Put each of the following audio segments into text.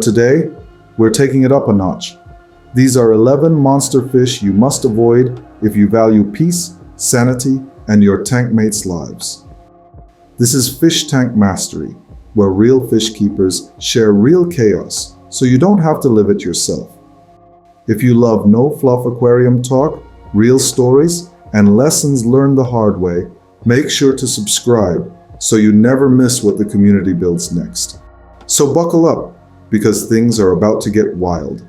Today, we're taking it up a notch. These are 11 monster fish you must avoid if you value peace, sanity, and your tank mates' lives. This is Fish Tank Mastery, where real fish keepers share real chaos, so you don't have to live it yourself. If you love no-fluff aquarium talk, real stories, and lessons learned the hard way, make sure to subscribe so you never miss what the community builds next. So buckle up, because things are about to get wild.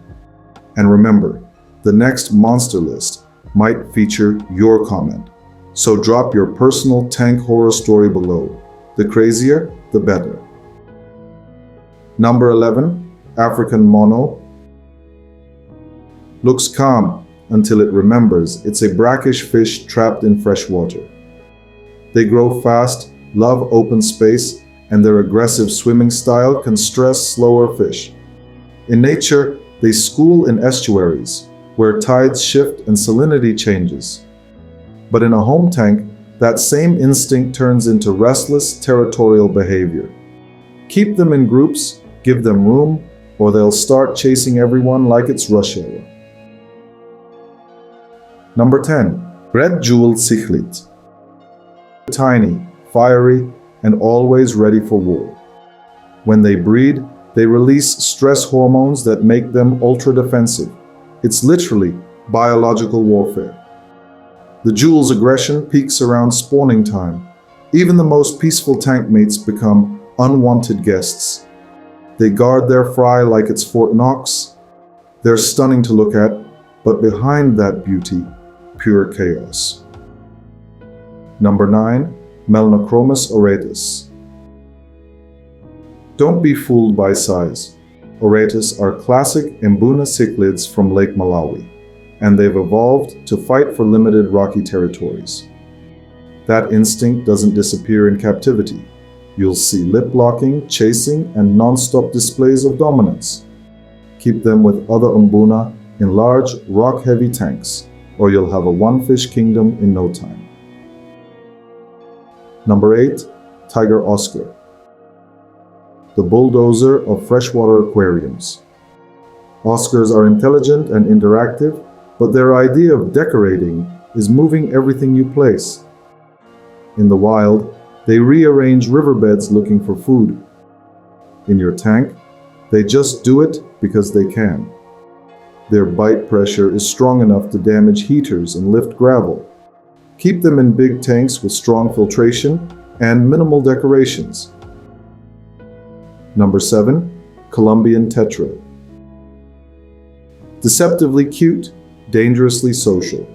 And remember, the next monster list might feature your comment. So drop your personal tank horror story below. The crazier, the better. Number 11, African Mono. Looks calm until it remembers it's a brackish fish trapped in fresh water. They grow fast, love open space, and their aggressive swimming style can stress slower fish. In nature, they school in estuaries, where tides shift and salinity changes. But in a home tank, that same instinct turns into restless, territorial behavior. Keep them in groups, give them room, or they'll start chasing everyone like it's rush hour. Number 10. Red-jeweled Cichlid. Tiny, fiery, and always ready for war. When they breed, they release stress hormones that make them ultra-defensive. It's literally biological warfare. The jewel's aggression peaks around spawning time. Even the most peaceful tank mates become unwanted guests. They guard their fry like it's Fort Knox. They're stunning to look at, but behind that beauty, pure chaos. Number 9. Melanochromis Auratus. Don't be fooled by size. Auratus are classic Mbuna cichlids from Lake Malawi, and they've evolved to fight for limited rocky territories. That instinct doesn't disappear in captivity. You'll see lip-locking, chasing, and non-stop displays of dominance. Keep them with other Mbuna in large, rock-heavy tanks, or you'll have a one-fish kingdom in no time. Number 8. Tiger Oscar. The Bulldozer of freshwater aquariums. Oscars are intelligent and interactive, but their idea of decorating is moving everything you place. In the wild, they rearrange riverbeds looking for food. In your tank, they just do it because they can. Their bite pressure is strong enough to damage heaters and lift gravel. Keep them in big tanks with strong filtration and minimal decorations. Number 7. Colombian Tetra. Deceptively cute, dangerously social.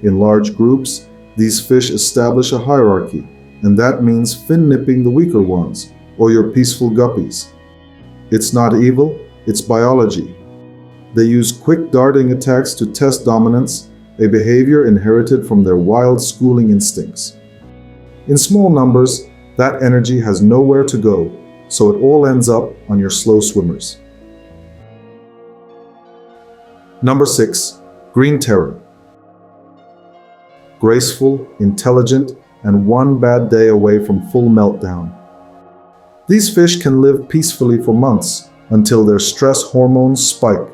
In large groups, these fish establish a hierarchy, and that means fin-nipping the weaker ones, or your peaceful guppies. It's not evil, it's biology. They use quick darting attacks to test dominance, a behavior inherited from their wild schooling instincts. In small numbers, that energy has nowhere to go, so it all ends up on your slow swimmers. Number 6. Green Terror. Graceful, intelligent, and one bad day away from full meltdown. These fish can live peacefully for months until their stress hormones spike.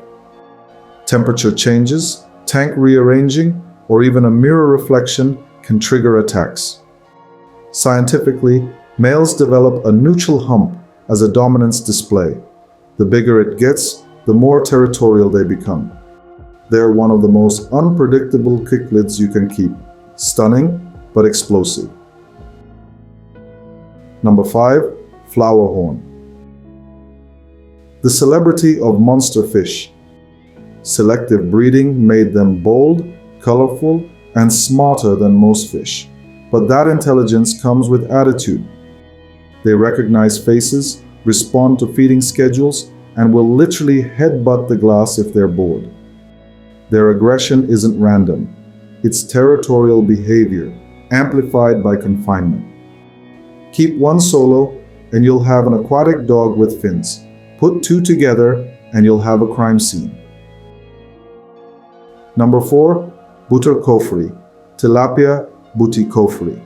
Temperature changes, tank rearranging, or even a mirror reflection can trigger attacks. Scientifically, males develop a neutral hump as a dominance display. The bigger it gets, the more territorial they become. They're one of the most unpredictable cichlids you can keep. Stunning, but explosive. Number 5. Flowerhorn. The celebrity of monster fish. Selective breeding made them bold, colorful, and smarter than most fish. But that intelligence comes with attitude. They recognize faces, respond to feeding schedules, and will literally headbutt the glass if they're bored. Their aggression isn't random. It's territorial behavior, amplified by confinement. Keep one solo, and you'll have an aquatic dog with fins. Put 2 together, and you'll have a crime scene. Number 4. Butterkoferi, Tilapia Butterkoferi.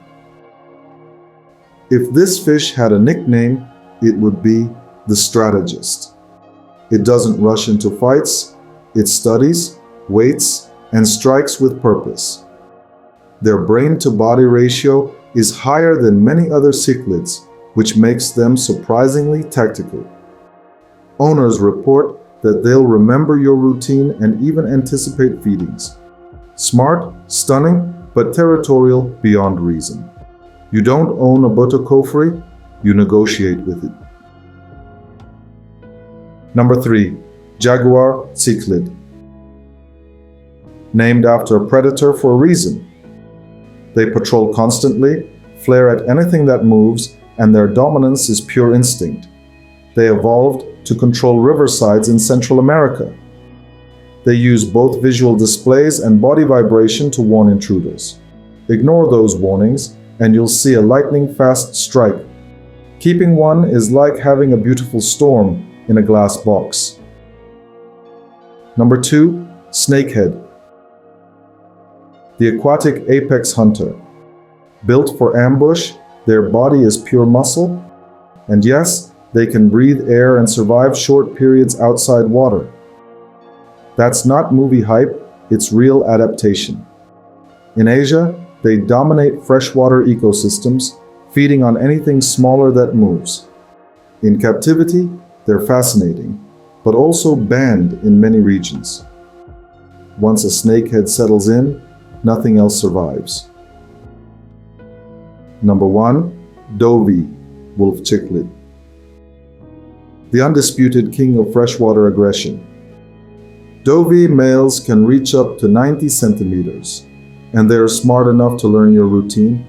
If this fish had a nickname, it would be the strategist. It doesn't rush into fights. It studies, waits, and strikes with purpose. Their brain-to-body ratio is higher than many other cichlids, which makes them surprisingly tactical. Owners report that they'll remember your routine and even anticipate feedings. Smart, stunning, but territorial beyond reason. You don't own a Butterkoferi, you negotiate with it. Number 3. Jaguar Cichlid. Named after a predator for a reason. They patrol constantly, flare at anything that moves, and their dominance is pure instinct. They evolved to control riversides in Central America. They use both visual displays and body vibration to warn intruders. Ignore those warnings, and you'll see a lightning-fast strike. Keeping one is like having a beautiful storm in a glass box. Number 2. Snakehead. The aquatic apex hunter. Built for ambush, their body is pure muscle, and yes, they can breathe air and survive short periods outside water. That's not movie hype, it's real adaptation. In Asia, they dominate freshwater ecosystems, feeding on anything smaller that moves. In captivity, they're fascinating, but also banned in many regions. Once a snakehead settles in, nothing else survives. Number 1. Dovii, wolf cichlid. The undisputed king of freshwater aggression. Dovii males can reach up to 90 centimeters, and they are smart enough to learn your routine.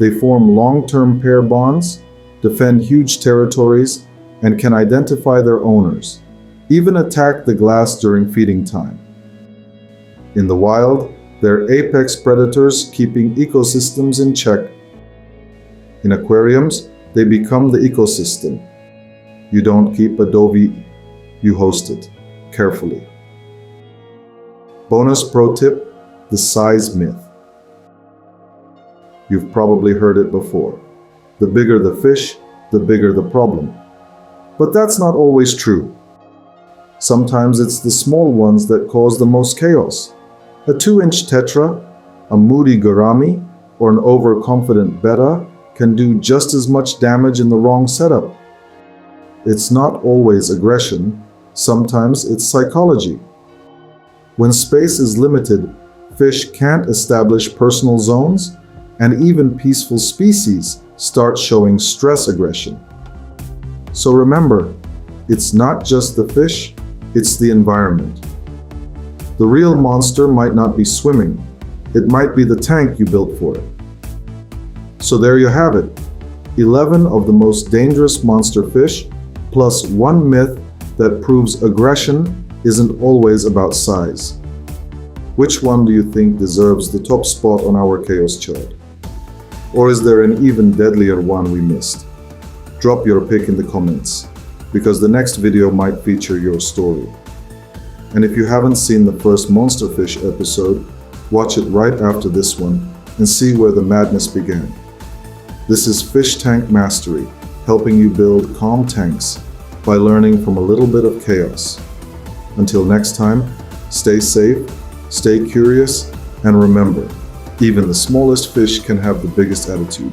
They form long-term pair bonds, defend huge territories, and can identify their owners, even attack the glass during feeding time. In the wild, they're apex predators keeping ecosystems in check. In aquariums, they become the ecosystem. You don't keep a Dovii, you host it, carefully. Bonus pro tip, the size myth. You've probably heard it before. The bigger the fish, the bigger the problem. But that's not always true. Sometimes it's the small ones that cause the most chaos. A 2-inch Tetra, a moody gourami, or an overconfident betta can do just as much damage in the wrong setup. It's not always aggression, sometimes it's psychology. When space is limited, fish can't establish personal zones, and even peaceful species start showing stress aggression. So remember, it's not just the fish, it's the environment. The real monster might not be swimming, it might be the tank you built for it. So there you have it, 11 of the most dangerous monster fish, plus one myth that proves aggression isn't always about size. Which one do you think deserves the top spot on our chaos chart? Or is there an even deadlier one we missed? Drop your pick in the comments, because the next video might feature your story. And if you haven't seen the first Monsterfish episode, watch it right after this one and see where the madness began. This is Fish Tank Mastery, helping you build calm tanks by learning from a little bit of chaos. Until next time, stay safe, stay curious, and remember, even the smallest fish can have the biggest attitude.